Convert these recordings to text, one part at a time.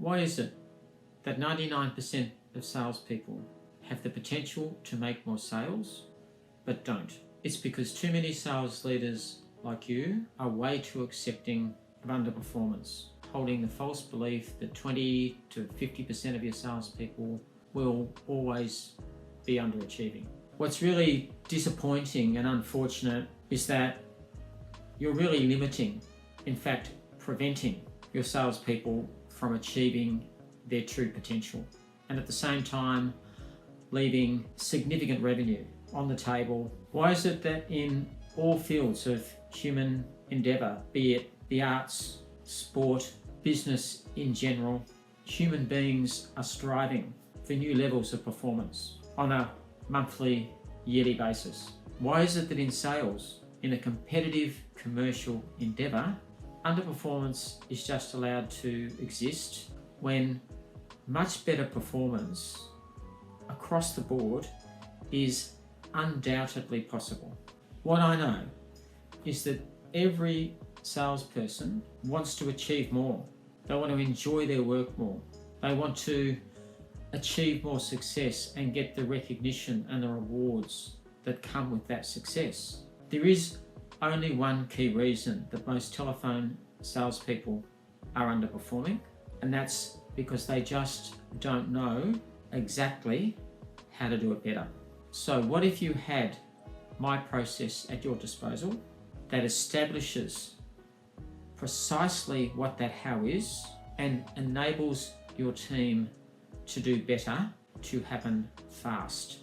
Why is it that 99% of salespeople have the potential to make more sales, but don't? It's because too many sales leaders like you are way too accepting of underperformance, holding the false belief that 20 to 50% of your salespeople will always be underachieving. What's really disappointing and unfortunate is that you're really limiting, in fact, preventing your salespeople from achieving their true potential, and at the same time leaving significant revenue on the table. Why is it that in all fields of human endeavour, be it the arts, sport, business in general, human beings are striving for new levels of performance on a monthly, yearly basis? Why is it that in sales, in a competitive commercial endeavour, underperformance is just allowed to exist when much better performance across the board is undoubtedly possible? What I know is that every salesperson wants to achieve more. They want to enjoy their work more. They want to achieve more success and get the recognition and the rewards that come with that success. There is only one key reason that most telephone salespeople are underperforming, and that's because they just don't know exactly how to do it better. So what if you had my process at your disposal that establishes precisely what that how is and enables your team to do better, to happen fast?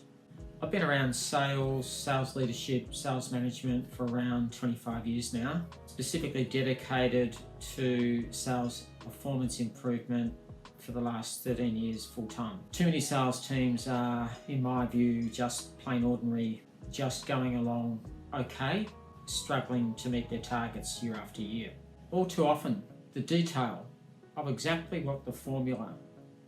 I've been around sales leadership, sales management for around 25 years now, specifically dedicated to sales performance improvement for the last 13 years full time. Too many sales teams are, in my view, just plain ordinary, just going along okay, struggling to meet their targets year after year. All too often, the detail of exactly what the formula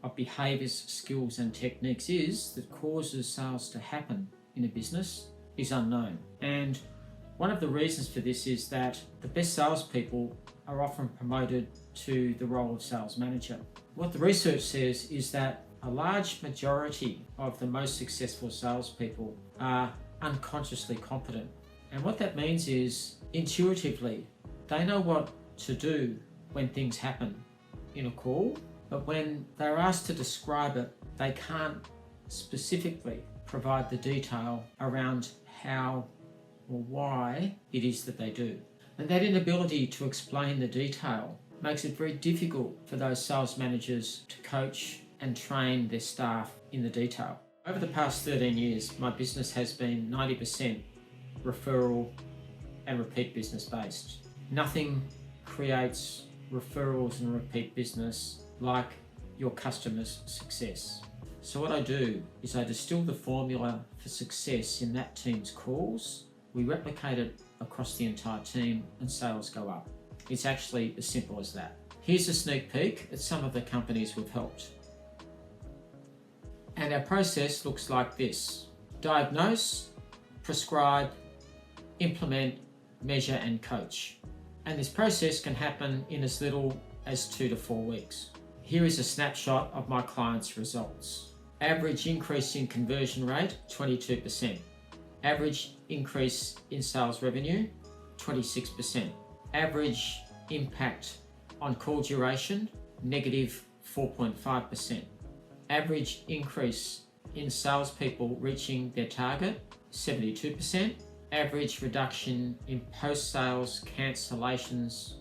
of behaviours, skills and techniques is that causes sales to happen in a business is unknown. And one of the reasons for this is that the best salespeople are often promoted to the role of sales manager. What the research says is that a large majority of the most successful salespeople are unconsciously competent. And what that means is, intuitively, they know what to do when things happen in a call, but when they're asked to describe it, they can't specifically provide the detail around how or why it is that they do. And that inability to explain the detail makes it very difficult for those sales managers to coach and train their staff in the detail. Over the past 13 years, my business has been 90% referral and repeat business based. Nothing creates referrals and repeat business like your customer's success. So what I do is I distill the formula for success in that team's calls, we replicate it across the entire team, and sales go up. It's actually as simple as that. Here's a sneak peek at some of the companies we've helped. And our process looks like this: diagnose, prescribe, implement, measure and coach. And this process can happen in as little as 2 to 4 weeks. Here is a snapshot of my clients' results. Average increase in conversion rate, 22%. Average increase in sales revenue, 26%. Average impact on call duration, negative 4.5%. Average increase in salespeople reaching their target, 72%. Average reduction in post-sales cancellations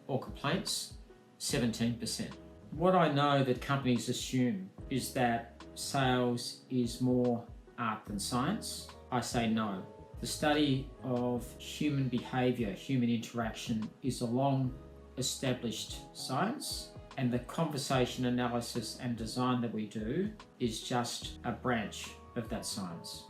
or complaints, 17%. What I know that companies assume is that sales is more art than science. I say no. The study of human behaviour, human interaction is a long established science, and the conversation analysis and design that we do is just a branch of that science.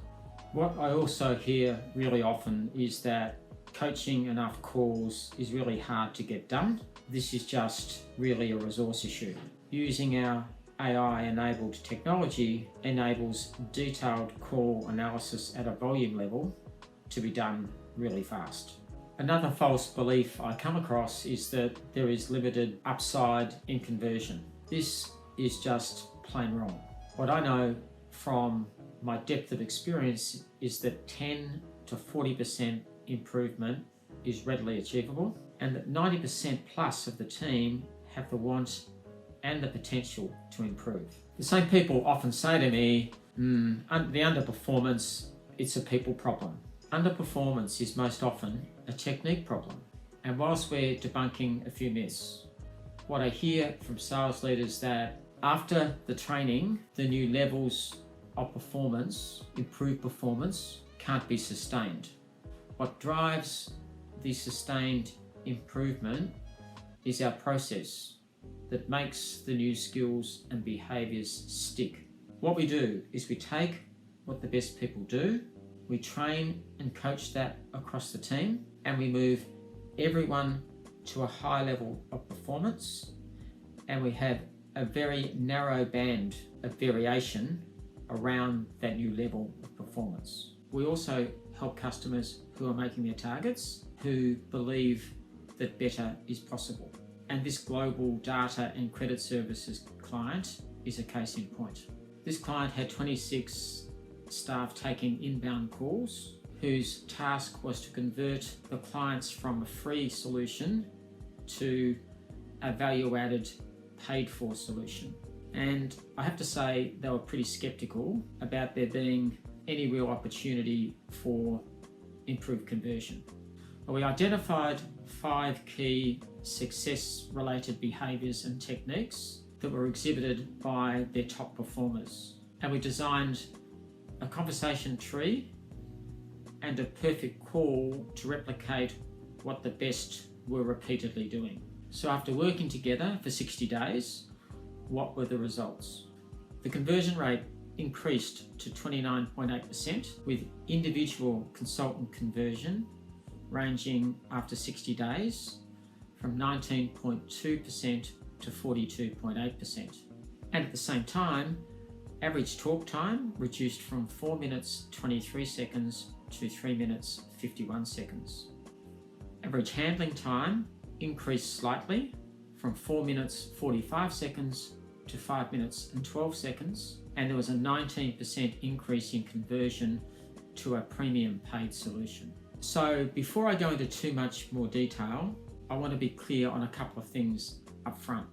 What I also hear really often is that coaching enough calls is really hard to get done. This is just really a resource issue. Using our AI-enabled technology enables detailed call analysis at a volume level to be done really fast. Another false belief I come across is that there is limited upside in conversion. This is just plain wrong. What I know from my depth of experience is that 10 to 40% improvement is readily achievable, and that 90% plus of the team have the want and the potential to improve. The same people often say to me, the underperformance, it's a people problem. Underperformance is most often a technique problem. And whilst we're debunking a few myths, what I hear from sales leaders that after the training, the new levels of performance, improved performance, can't be sustained. What drives the sustained improvement is our process that makes the new skills and behaviours stick. What we do is we take what the best people do, we train and coach that across the team, and we move everyone to a high level of performance, and we have a very narrow band of variation around that new level of performance. We also help customers who are making their targets, who believe that better is possible. And this global data and credit services client is a case in point. This client had 26 staff taking inbound calls, whose task was to convert the clients from a free solution to a value-added paid-for solution. And I have to say they were pretty skeptical about there being any real opportunity for improved conversion. But we identified 5 key success-related behaviours and techniques that were exhibited by their top performers. And we designed a conversation tree and a perfect call to replicate what the best were repeatedly doing. So after working together for 60 days, what were the results? The conversion rate increased to 29.8%, with individual consultant conversion ranging after 60 days from 19.2% to 42.8%. And at the same time, average talk time reduced from 4 minutes 23 seconds to 3 minutes 51 seconds. Average handling time increased slightly from 4 minutes 45 seconds to 5 minutes and 12 seconds, and there was a 19% increase in conversion to a premium paid solution. So before I go into too much more detail, I want to be clear on a couple of things up front.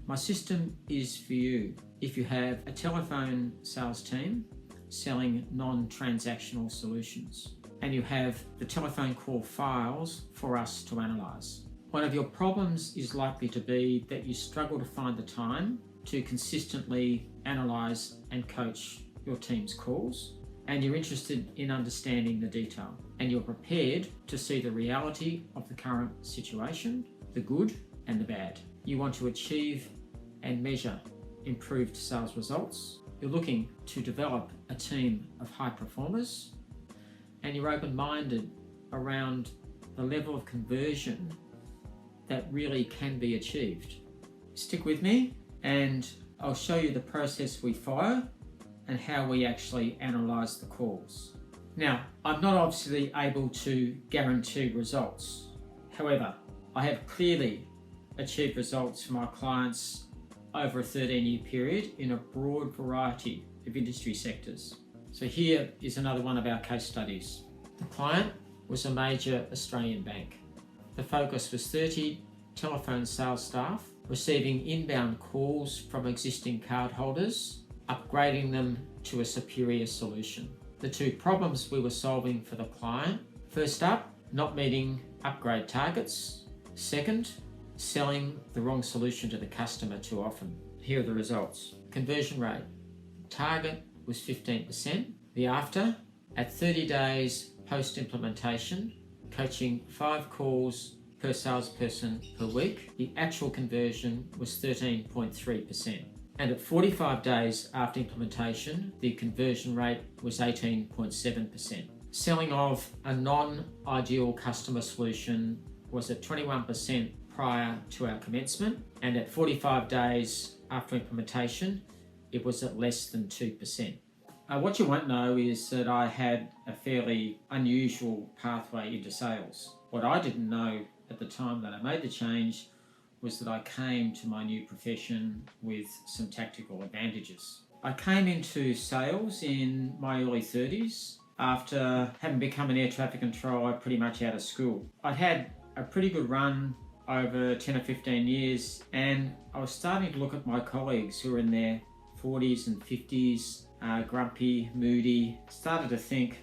My system is for you if you have a telephone sales team selling non-transactional solutions, and you have the telephone call files for us to analyse. One of your problems is likely to be that you struggle to find the time to consistently analyse and coach your team's calls, and you're interested in understanding the detail, and you're prepared to see the reality of the current situation, the good and the bad. You want to achieve and measure improved sales results. You're looking to develop a team of high performers, and you're open-minded around the level of conversion that really can be achieved. Stick with me and I'll show you the process we follow and how we actually analyse the calls. Now, I'm not obviously able to guarantee results. However, I have clearly achieved results for my clients over a 13-year period in a broad variety of industry sectors. So here is another one of our case studies. The client was a major Australian bank. The focus was 30 telephone sales staff receiving inbound calls from existing cardholders, upgrading them to a superior solution. The 2 problems we were solving for the client: first up, not meeting upgrade targets; second, selling the wrong solution to the customer too often. Here are the results. Conversion rate. Target was 15%. The after, at 30 days post-implementation, coaching 5 calls per salesperson per week, the actual conversion was 13.3%. And at 45 days after implementation, the conversion rate was 18.7%. Selling of a non-ideal customer solution was at 21% prior to our commencement, and at 45 days after implementation, it was at less than 2%. What you won't know is that I had a fairly unusual pathway into sales. What I didn't know at the time that I made the change was that I came to my new profession with some tactical advantages. I came into sales in my early 30s after having become an air traffic controller pretty much out of school. I'd had a pretty good run over 10 or 15 years, and I was starting to look at my colleagues who were in their 40s and 50s, grumpy, moody. Started to think,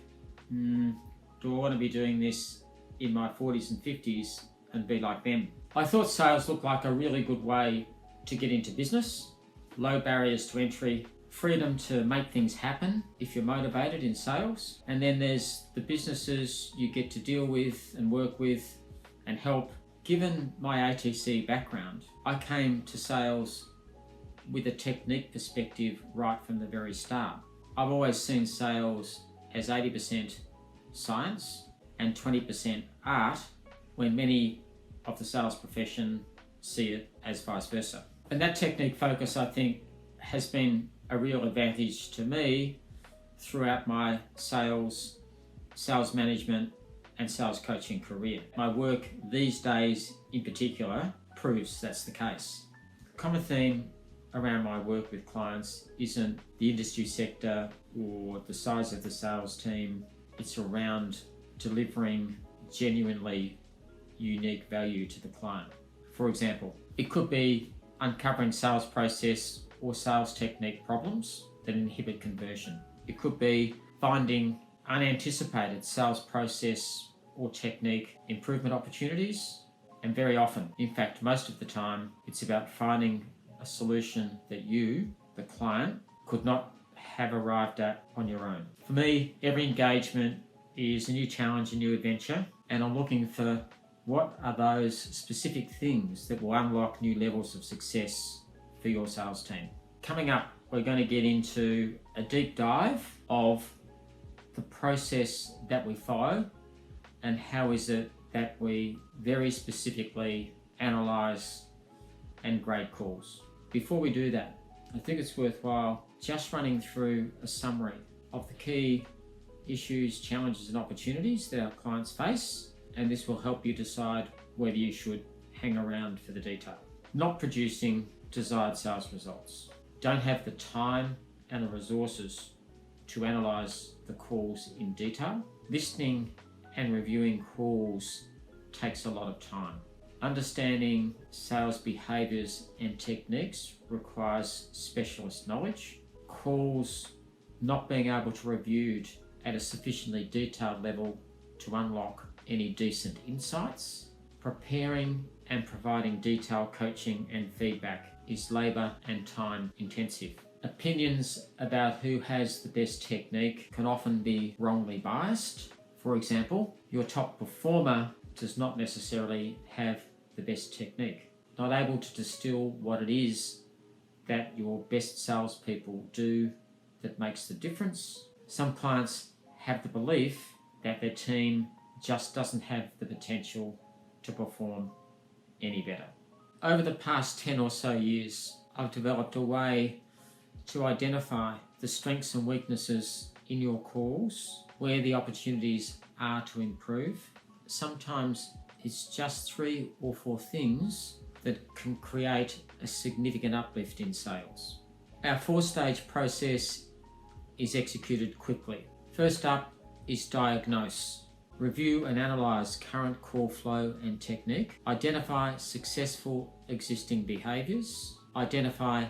do I want to be doing this in my 40s and 50s and be like them? I thought sales looked like a really good way to get into business. Low barriers to entry, freedom to make things happen if you're motivated in sales. And then there's the businesses you get to deal with and work with and help. Given my ATC background, I came to sales with a technique perspective right from the very start. I've always seen sales as 80% science and 20% art, when many of the sales profession see it as vice versa. And that technique focus, I think, has been a real advantage to me throughout my sales management and sales coaching career. My work these days in particular proves that's the case. The common theme around my work with clients isn't the industry sector or the size of the sales team. It's around delivering genuinely unique value to the client. For example, it could be uncovering sales process or sales technique problems that inhibit conversion. It could be finding unanticipated sales process or technique improvement opportunities. And very often, in fact, most of the time, it's about finding a solution that you, the client, could not have arrived at on your own. For me, every engagement is a new challenge, a new adventure, and I'm looking for what are those specific things that will unlock new levels of success for your sales team. Coming up, we're going to get into a deep dive of the process that we follow and how is it that we very specifically analyze and grade calls. Before we do that, I think it's worthwhile just running through a summary of the key issues, challenges and opportunities that our clients face, and this will help you decide whether you should hang around for the detail. Not producing desired sales results. Don't have the time and the resources to analyze the calls in detail. Listening and reviewing calls takes a lot of time. Understanding sales behaviors and techniques requires specialist knowledge. Calls not being able to reviewed at a sufficiently detailed level to unlock any decent insights. Preparing and providing detailed coaching and feedback is labor and time intensive. Opinions about who has the best technique can often be wrongly biased. For example, your top performer does not necessarily have the best technique. Not able to distill what it is that your best salespeople do that makes the difference. Some clients have the belief that their team just doesn't have the potential to perform any better. Over the past 10 or so years, I've developed a way to identify the strengths and weaknesses in your calls, where the opportunities are to improve. Sometimes it's just 3 or 4 things that can create a significant uplift in sales. Our 4-stage process is executed quickly. First up is diagnose. Review and analyze current call flow and technique. Identify successful existing behaviors. Identify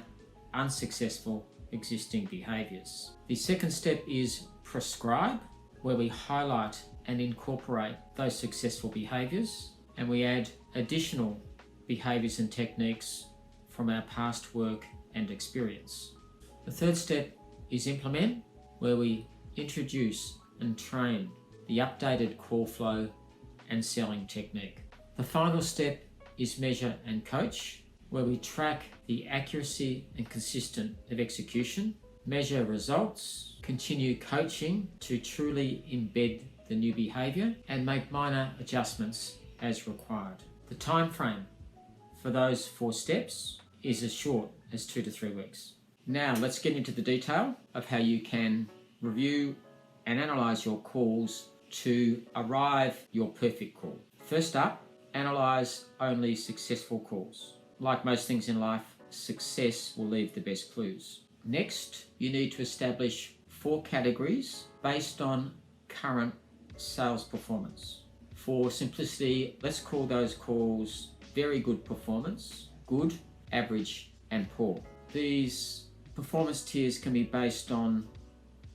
unsuccessful existing behaviors. The second step is prescribe, where we highlight and incorporate those successful behaviors, and we add additional behaviors and techniques from our past work and experience. The third step is implement, where we introduce and train the updated call flow and selling technique. The final step is measure and coach, where we track the accuracy and consistency of execution, measure results, continue coaching to truly embed the new behavior, and make minor adjustments as required. The time frame for those 4 steps is as short as 2 to 3 weeks. Now let's get into the detail of how you can review and analyze your calls to arrive your perfect call. First up, analyze only successful calls. like most things in life, success will leave the best clues. Next, you need to establish 4 categories based on current sales performance. For simplicity, let's call those calls very good performance, good, average, and poor. These performance tiers can be based on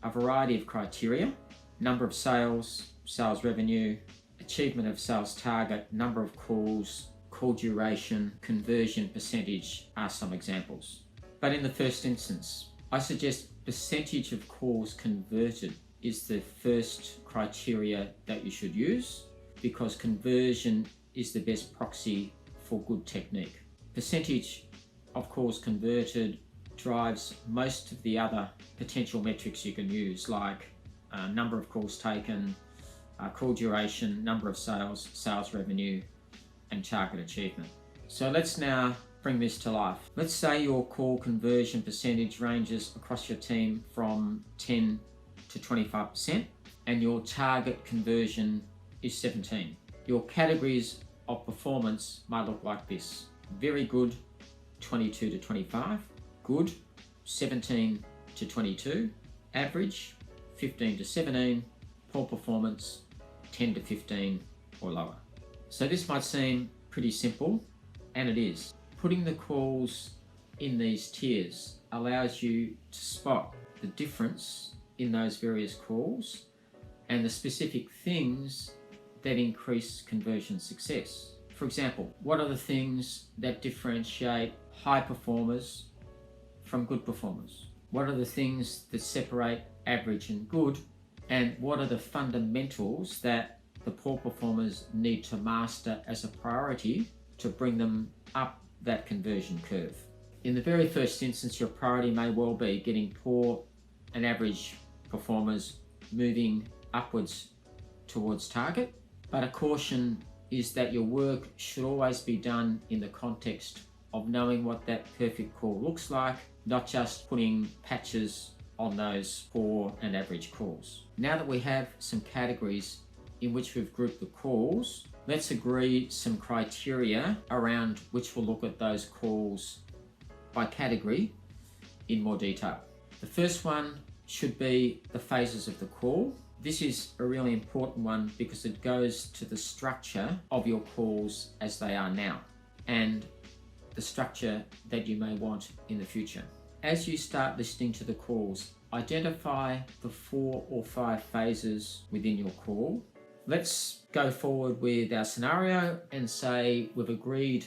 a variety of criteria: number of sales, sales revenue, achievement of sales target, number of calls, call duration, conversion percentage are some examples. But in the first instance, I suggest percentage of calls converted is the first criteria that you should use, because conversion is the best proxy for good technique. Percentage of calls converted drives most of the other potential metrics you can use, like number of calls taken, call duration, number of sales, sales revenue, and target achievement. So let's now bring this to life. Let's say your call conversion percentage ranges across your team from 10 to 25%, and your target conversion is 17. Your categories of performance might look like this: very good, 22 to 25, good, 17 to 22, average, 15 to 17, poor performance, 10 to 15 or lower. So this might seem pretty simple, and it is. Putting the calls in these tiers allows you to spot the difference in those various calls and the specific things that increase conversion success. For example, what are the things that differentiate high performers from good performers? What are the things that separate average and good? And what are the fundamentals that the poor performers need to master as a priority to bring them up that conversion curve? In the very first instance, your priority may well be getting poor and average performers moving upwards towards target, but a caution is that your work should always be done in the context of knowing what that perfect call looks like, not just putting patches on those poor and average calls. Now that we have some categories in which we've grouped the calls, let's agree some criteria around which we'll look at those calls by category in more detail. The first one should be the phases of the call. This is a really important one because it goes to the structure of your calls as they are now and the structure that you may want in the future. As you start listening to the calls, identify the 4 or 5 phases within your call. Let's go forward with our scenario and say we've agreed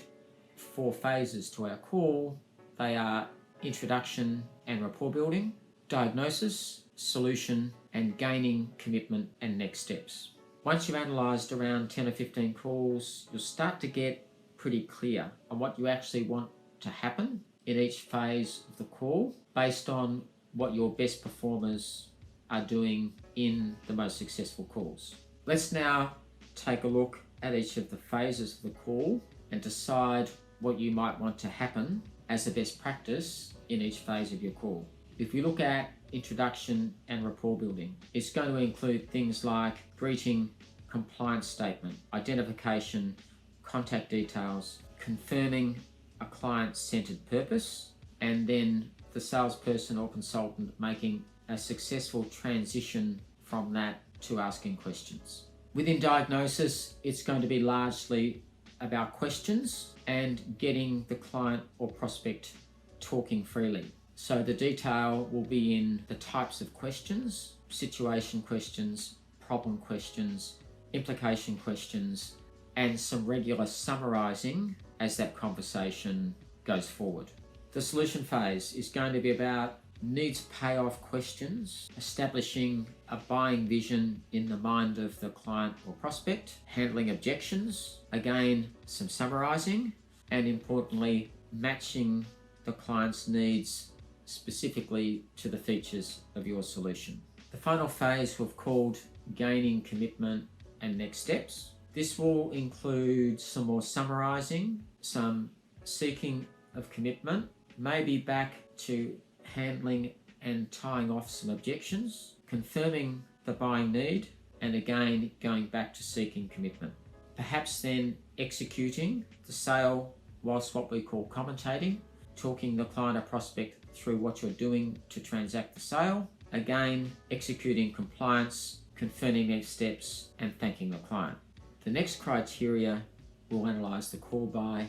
4 phases to our call. They are introduction and rapport building, diagnosis, solution, and gaining commitment and next steps. Once you've analysed around 10 or 15 calls, you'll start to get pretty clear on what you actually want to happen in each phase of the call based on what your best performers are doing in the most successful calls. Let's now take a look at each of the phases of the call and decide what you might want to happen as a best practice in each phase of your call. If we look at introduction and rapport building, it's going to include things like greeting, compliance statement, identification, contact details, confirming a client-centered purpose, and then the salesperson or consultant making a successful transition from that to asking questions. Within diagnosis, it's going to be largely about questions and getting the client or prospect talking freely. So the detail will be in the types of questions: situation questions, problem questions, implication questions, and some regular summarizing as that conversation goes forward. The solution phase is going to be about needs payoff questions, establishing a buying vision in the mind of the client or prospect, handling objections, again, some summarizing, and importantly, matching the client's needs specifically to the features of your solution. The final phase we've called gaining commitment and next steps. This will include some more summarizing, some seeking of commitment, maybe back to handling and tying off some objections, confirming the buying need, and again going back to seeking commitment. Perhaps then executing the sale whilst what we call commentating, talking the client or prospect through what you're doing to transact the sale. Again, executing compliance, confirming next steps, and thanking the client. The next criteria we'll analyse the call by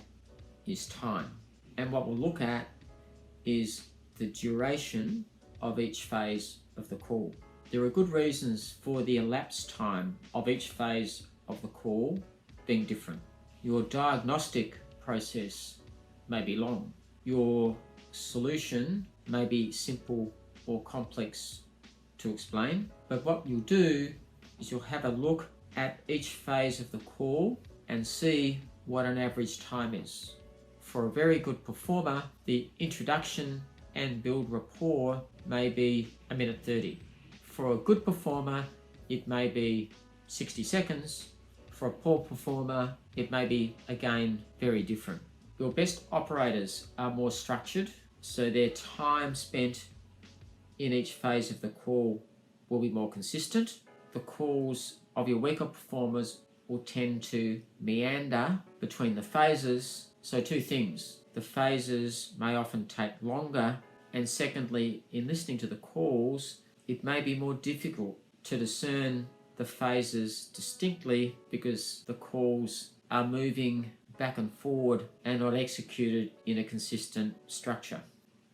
is time. And what we'll look at is the duration of each phase of the call. There are good reasons for the elapsed time of each phase of the call being different. Your diagnostic process may be long. Your solution may be simple or complex to explain, but what you'll do is you'll have a look at each phase of the call and see what an average time is. For a very good performer, the introduction and build rapport may be 1:30. For a good performer, it may be 60 seconds. For a poor performer, it may be, again, very different. Your best operators are more structured, so their time spent in each phase of the call will be more consistent. The calls of your weaker performers will tend to meander between the phases. So two things: the phases may often take longer, and secondly, in listening to the calls, it may be more difficult to discern the phases distinctly because the calls are moving back and forward and not executed in a consistent structure.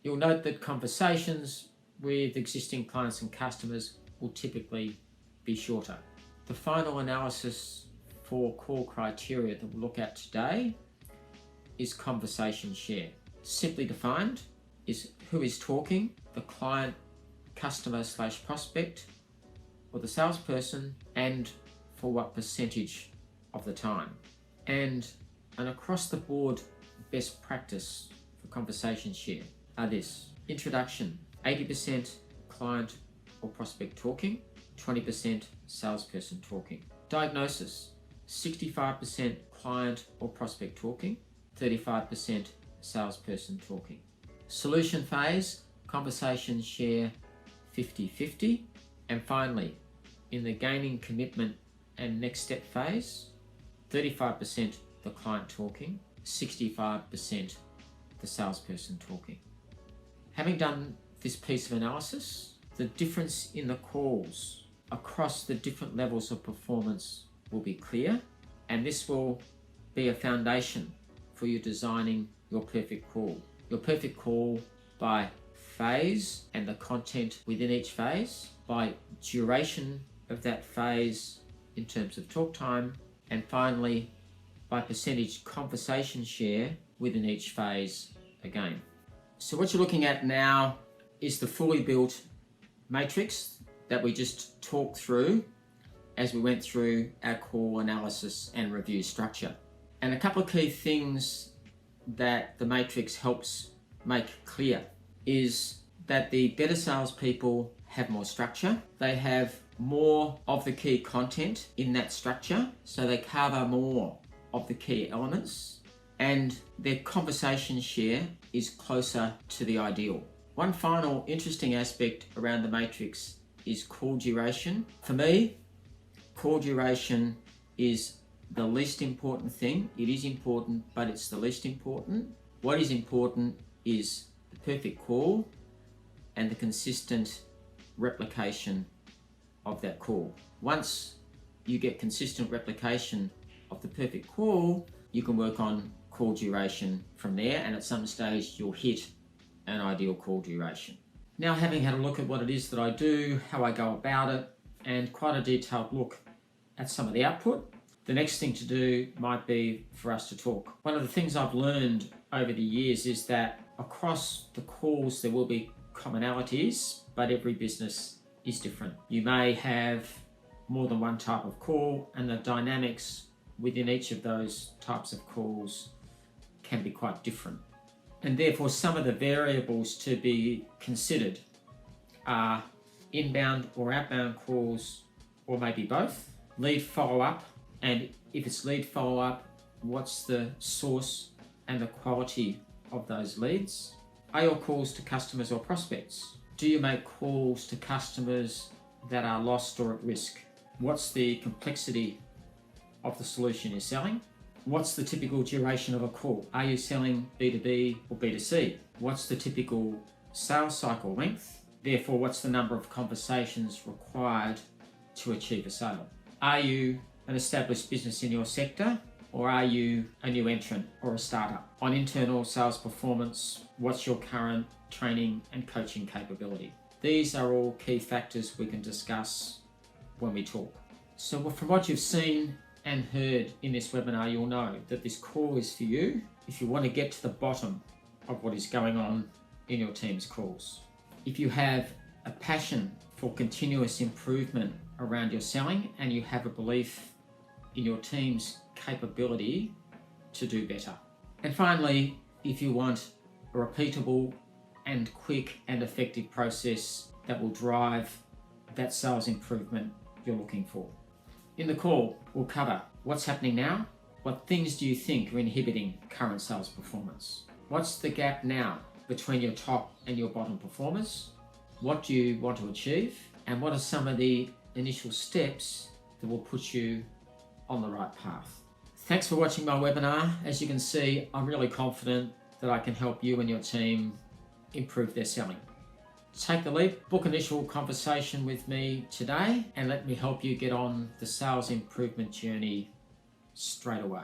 You'll note that conversations with existing clients and customers will typically be shorter. The final analysis for call criteria that we'll look at today is conversation share. Simply defined is who is talking, the client, customer / prospect, or the salesperson, and for what percentage of the time. And an across the board best practice for conversation share are this: introduction, 80% client or prospect talking, 20% salesperson talking. Diagnosis, 65% client or prospect talking, 35% salesperson talking. Solution phase, conversation share 50-50. And finally, in the gaining commitment and next step phase, 35% the client talking, 65% the salesperson talking. Having done this piece of analysis, the difference in the calls across the different levels of performance will be clear, and this will be a foundation for you designing your perfect call. Your perfect call by phase and the content within each phase, by duration of that phase in terms of talk time, and finally by percentage conversation share within each phase again. So what you're looking at now is the fully built matrix that we just talked through as we went through our call analysis and review structure. And a couple of key things that the matrix helps make clear is that the better salespeople have more structure. They have more of the key content in that structure, so they cover more of the key elements, and their conversation share is closer to the ideal. One final interesting aspect around the matrix is call duration. For me, call duration is the least important thing. It is important, but it's the least important. What is important is the perfect call and the consistent replication of that call. Once you get consistent replication of the perfect call, you can work on call duration from there, and at some stage you'll hit an ideal call duration. Now, having had a look at what it is that I do, how I go about it, and quite a detailed look at some of the output, the next thing to do might be for us to talk. One of the things I've learned over the years is that across the calls there will be commonalities, but every business is different. You may have more than one type of call, and the dynamics within each of those types of calls can be quite different. And therefore, some of the variables to be considered are inbound or outbound calls, or maybe both. Lead follow-up, and if it's lead follow-up, what's the source and the quality of those leads? Are your calls to customers or prospects? Do you make calls to customers that are lost or at risk? What's the complexity of the solution you're selling? What's the typical duration of a call? Are you selling B2B or B2C? What's the typical sales cycle length? Therefore, what's the number of conversations required to achieve a sale? Are you an established business in your sector, or are you a new entrant or a startup? On internal sales performance, what's your current training and coaching capability? These are all key factors we can discuss when we talk. So from what you've seen and heard in this webinar, you'll know that this call is for you if you want to get to the bottom of what is going on in your team's calls. If you have a passion for continuous improvement around your selling and you have a belief in your team's capability to do better. And finally, if you want a repeatable and quick and effective process that will drive that sales improvement you're looking for. In the call, we'll cover what's happening now, what things do you think are inhibiting current sales performance, what's the gap now between your top and your bottom performers, what do you want to achieve, and what are some of the initial steps that will put you on the right path. Thanks for watching my webinar. As you can see, I'm really confident that I can help you and your team improve their selling. Take the leap, book initial conversation with me today, and let me help you get on the sales improvement journey straight away.